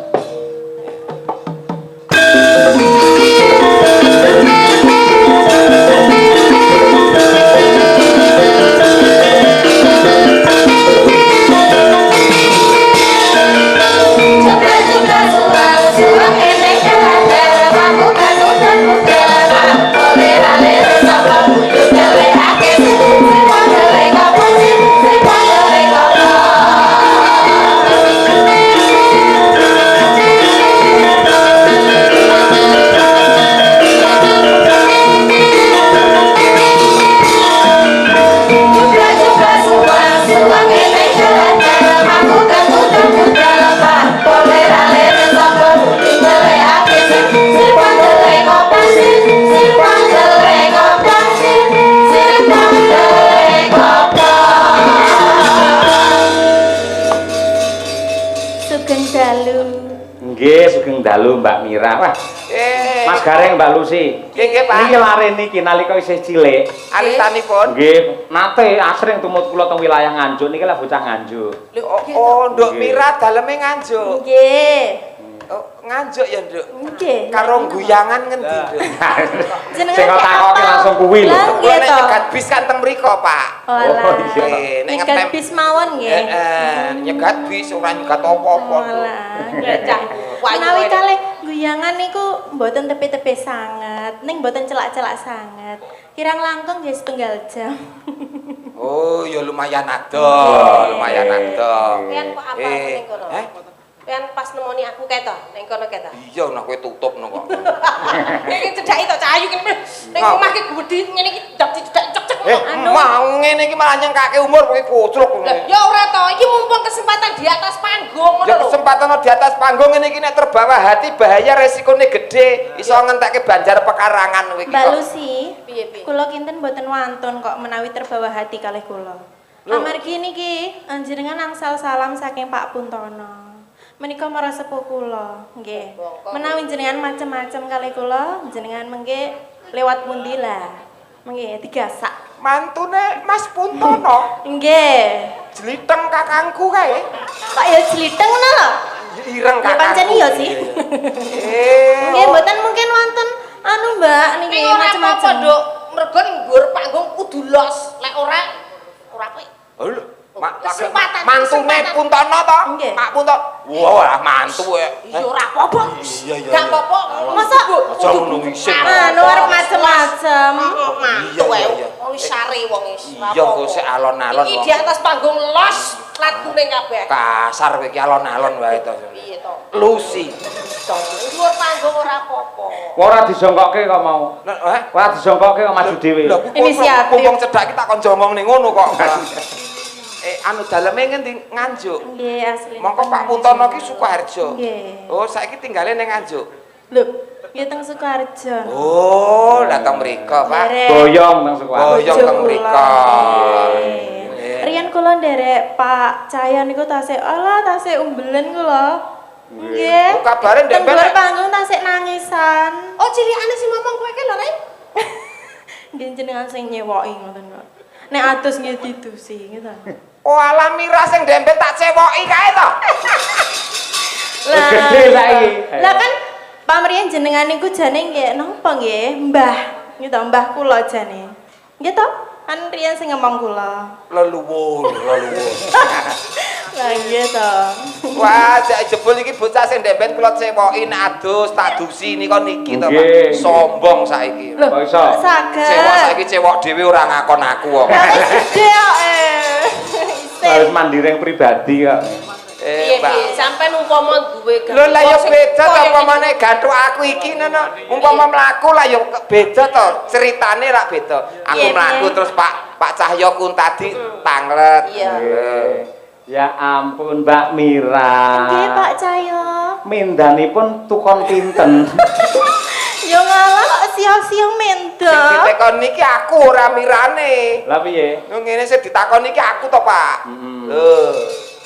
Dalu Mbak Mira. Wah. Mas Gareng Mbak Lucy. Nggih, Pak. Niki lare niki nalika isih cilik. Alisanipun. Nggih, nate asring tumut kula teng wilayah Nganjuk niki lah bocah Nganjuk. Oh, Nduk Mira daleme Nganjuk. Nggih. Oh, Nganjuk ya, Nduk. Nggih. Karo guyangan ngendi, Nduk? Sing takoki langsung kuwi lho. Kuwi nek nyegat bis kan teng mriko, Pak. Oh iya. Nek nyegat bis mawon nggih. Nyegat bis ora nyegat apa-apa. Ya cah. Menawi kalih guyangan niku mboten tepi-tepi sanget, ning mboten celak-celak sanget. Kirang langkung nggih setunggal jam. Oh, ya lumayan ado, lumayan ado. Pian kok apa ning kono? Pian pas nemoni aku kae to, ning kono kae to. Iya, nek kowe tutup no kok. Iki cedhaki to cahayu kene. Ning omah ki gedhi ngene iki cedak cek. Mau ngene iki malah nyengkake umur kowe kocruk. Ya ora to, iki mumpung kesempatan di atas panggung ngono Ya lho. kesempatan di atas panggung ngene iki nek terbawa hati bahaya resikone gede. Iso ngentekke banjar pekarangan kowe iki. Mbak Lucy, piye-piye? Kula kinten mboten wantun kok menawi terbawa hati kalih kula. Amargi niki anjenengan angsal salam saking Pak Puntono. Menika marang sepuh kula, nggih. Menawi jenengan macem-macem kalih kula, jenengan mengke lewat pundi lah. Mengke digasak. Mantune Mas Puntono. Nggih. Jliteng kakangku kae. Kok ya jliteng ngono lho? Ireng Ya kakangku. pancen iya sih. Nggih, mboten mungkin wonten anu Mbak niki macem-macem. Ora Nduk. Mergo ning dhuwur panggung kudu los. Lek ora kuwi. Oh lho. Kesempatan. Mantune Puntono to? Nggih. Pak Puntono. Wah, mantu ya. Ya ora apa-apa. Iya. Gak apa-apa. Masa aja ngono isin. Anu arep macem-macem. Mantu Iya. Wis sare wong wis. Iya, kok sik alon-alon. Iki di atas panggung los lat kuning kabeh. Kasar kowe iki alon-alon wae to. Piye to? Lucy. Dhuwur panggung ora apa-apa. Ora disongkokke kok mau. Ora disongkokke kok maju dhewe. Inisiatif. Wong cedhak iki tak kon jomong ning ngono kok. Anu daleme ngendi Nganjuk. Nggih, asli. Mongko Pak Puntono ki Sukoharjo. Nggih. Oh, saiki tinggale ning Nganjuk. Lho, ya teng Sukoharjo. Oh, datang mriko, Pak. Boyong nang Sukoharjo. Boyong teng mriko. Riyen kula nderek Pak Cahya niku tasih umbelen kula. Nggih. Oh, kabare ndek Teng panggung tasih nangisan. Oh, cilikane si momong kowe ki lho, Rek. Nggih jenengan sing nyewoki ngoten kok. Nek adus nggih didusi gitu. Oh, alah Mira sing dempet tak cewoki kae to. Gede saiki. Lah kan pamrih jenengan niku jane nggih napa nggih? Mbah. Gitu, mbah kula jane. Nggih to? Kan riyen sing ngomong kula. Leluwur. Lah nggih to. Wah, jak jebul iki bocah sing dempet kula cewoki nek adus tak dusi nika niki to, Pak. Sombong saiki. Kok iso? Saged. Cewek saiki cewek dhewe ora ngakon aku kok. Lah wis gede kok. Harus mandiri yang pribadi kok. Piye sampean umpama duwe Lho lah ya beda to upamane gantuk aku iki ngono. Umpama mlaku lah ya beda to, ceritane rak beda. Aku mlaku terus Pak Cahya kun tadi tanglet. Iya. Ya ampun Mbak Mira. Nggih Pak Cahya. Mindanipun tukon pinten. Ya ngalah kok sia-sia menda. Sing ditakoni iki aku ora mirane. Lah piye? Lho ngene sing ditakoni iki aku to, Pak.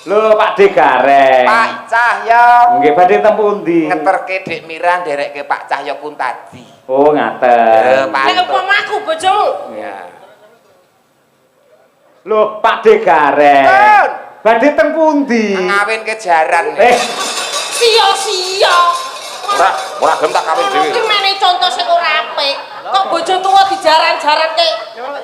Lho Pak De Gareng. Pak Cahya. Nggih badhe teng pundi? Ngeterke Dik Mira nderekke Pak Cahya Kuntadi. Oh, ngaten. Nek umpama aku bojomu. Ya. Lho Pak De Gareng. Pun. Badhe teng pundi? Ngawinke jaran. Sia-sia. Ora gelem tak kawin dhewe. Iki meneh contoh sing ora apik. Kok bojo tuwa dijaran-jaranke.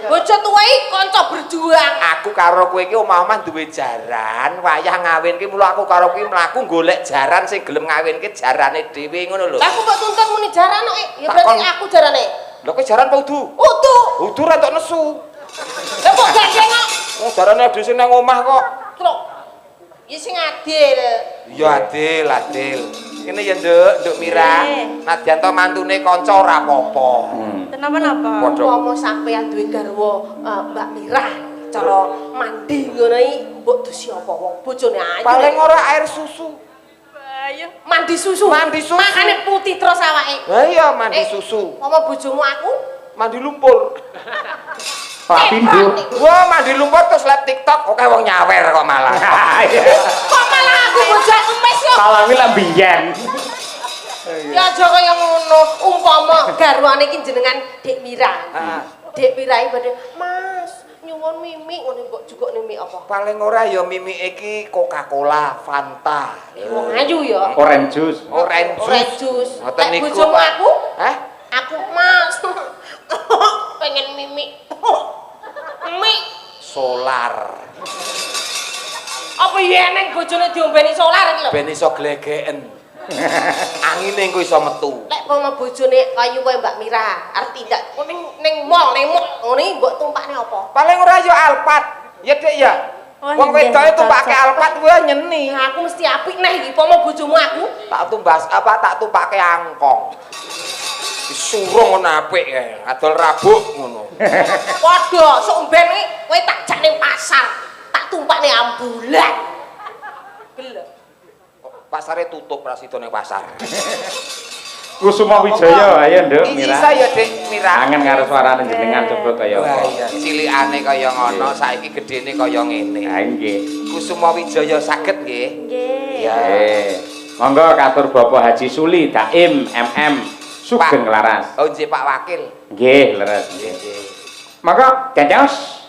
Bojo tuwa iki kanca berjuang. Aku karo kowe iki omah-omah duwe jaran, wayah ngawinke mula aku karo kowe mlaku golek jaran sing gelem ngawinke jarane dhewe ngono lho. Lah aku kok tuntut muni jaran kok. Ya Tak berarti kon- aku jarane. Lho kowe jaran apa udu? Utuh. Udu ra entuk nesu. Lah kok gandeng kok. Wong jarane dhewe sing nang omah kok. Truk. Ya sing adil. Ya adil, adil. Kene ya Nduk Mira. Nadyan to mantune kanca ora apa-apa. Kenapa-napa? Padha. Umpama sampean duwe garwa Mbak Mirah cara mandi ngono iki mbok dusi apa wong bojone ayu. Paling ora air susu. ayo mandi susu. Mandi susu. Makane putih terus awake. Lah iya mandi susu. Umpama bojomu aku Mandi lumpur. Pak Pindu. Wah, mandi lumpur terus live TikTok oke wong nyawer kok malah. kok malah aku bojoku wis yo. Salah wi lambiyen. Ya aja kaya ngono. Umpama garwane iki jenengan Dik Mira. Dik Mira iki badhe, Mas, nyuwun mimi ngene mbok jukukne mie apa? Paling ora ya mimi iki Coca-Cola, Fanta. Wong ayu ya. Orange juice. Orange Orange juice. juice. Ngoten Nek niku, bojomu Pak. aku, Hah? aku Mas. Pengen mimi. Mie Solar. apa ya neng bojone diombeni solar iki lho. Ben iso glegeken. Angine engko iso metu. Lek pomo bojone kayu wae Mbak Mira, arep tindak ning mall ngene mbok tumpakne apa? Paling ora ya Alphard. Ya Dik ya. Wong wedoke tumpake Alphard kuwi nyeni. Nah, aku mesti apik neh iki pomo bojomu aku. Tak tumpake angkong. Disurung ngono apik kae. Adol rabuk ngono. Padha sok mben iki kowe tak jak ning pasar, tak tumpakne ambulan. Gelem. Pasare tutup ra sida ning pasar. Kusuma Wijaya ayo Nduk Mira. Isa ya Dik Mira. Kangen karo suarane jenengan coba kaya Wah apa. iya, cilikane kaya ngono, saiki gedene kaya ngene. Ha nggih. Kusuma Wijaya saged nggih. Nggih. Ya. Monggo katur Bapak Haji Suli Daim MM Sugeng Laras. Oh nggih Pak Wakil. Nggih, leres. Nggih. Monggo ganjos.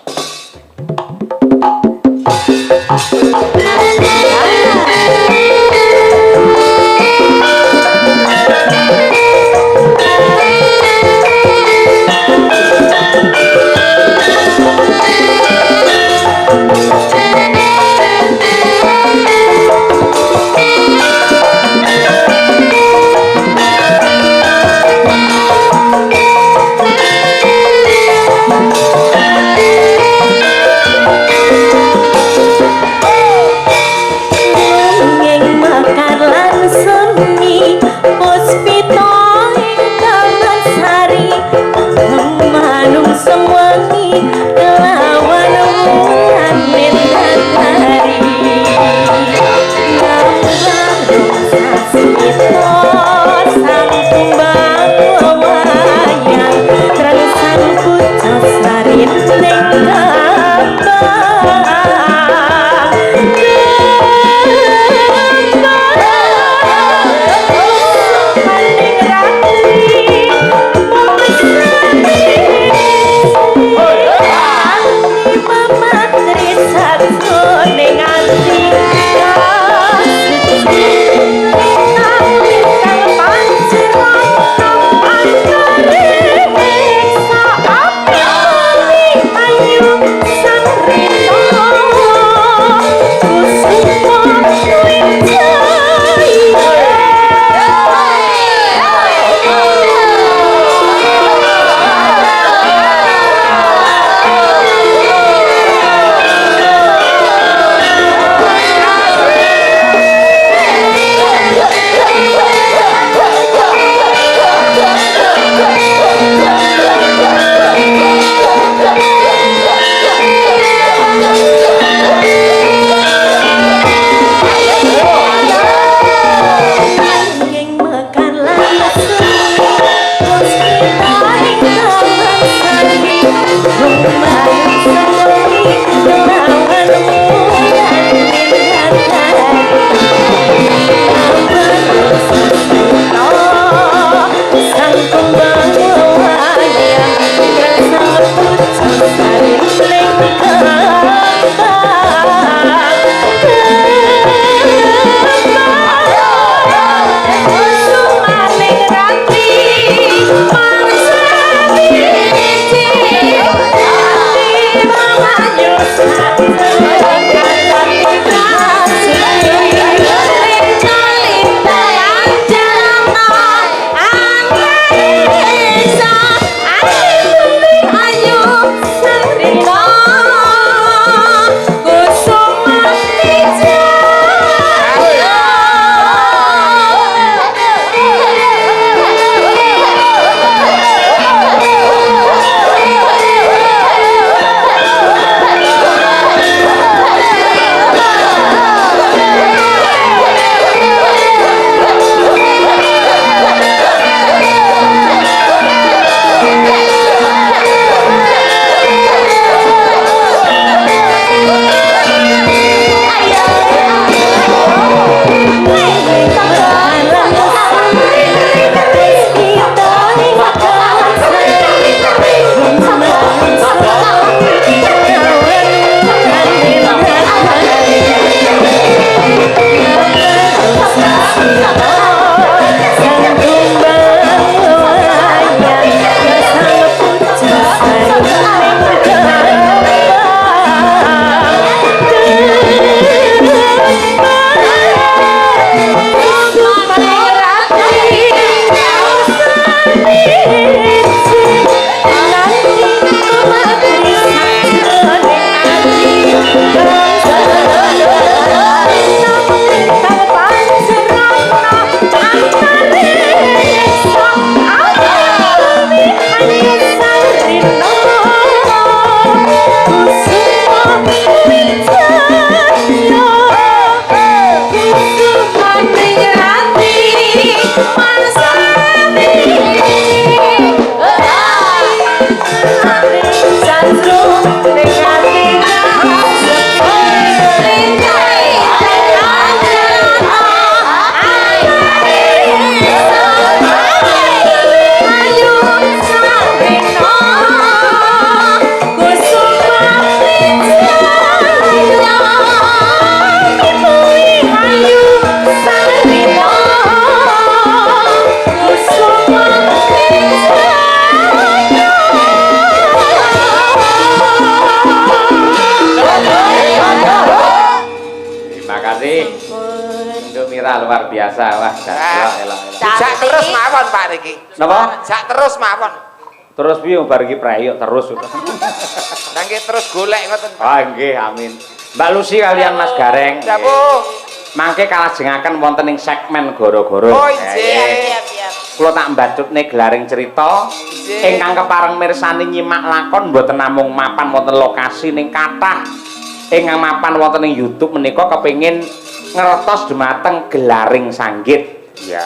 elah. Jak terus mawon Pak niki. Napa? Jak terus mawon. Terus piye bar iki prayuk terus. Nangge terus golek ngoten Pak. Ah nggih, amin. Mbak Lucy kalian Mas Gareng. Dapur. Mangke kalajengaken wonten ing segmen goro-goro. Oh nggih. Siap. Kula tak mbacutne gelaring cerita ingkang kepareng mirsani nyimak lakon mboten namung mapan wonten lokasi ning kathah ingkang mapan wonten ing YouTube menika kepengin ngertos dumateng gelaring sanggit. Ya.